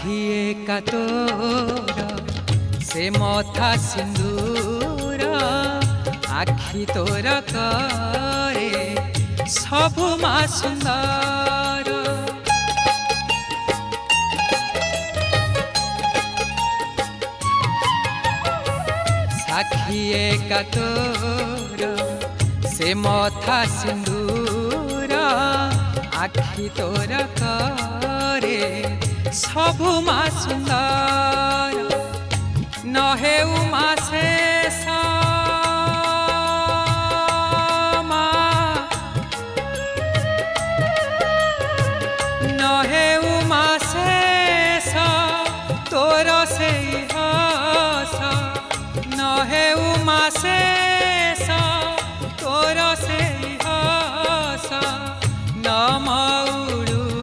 साखिए का तोर से मथा सिंदूर आखि तोर करे सबु मा सुंदर। साखिए का तोर से मथा सिंदूर आखि तोर करे सबु मा सुंदर। नहे उमा शेष नहे उमा शेष तोर से हस नहे उमा शेष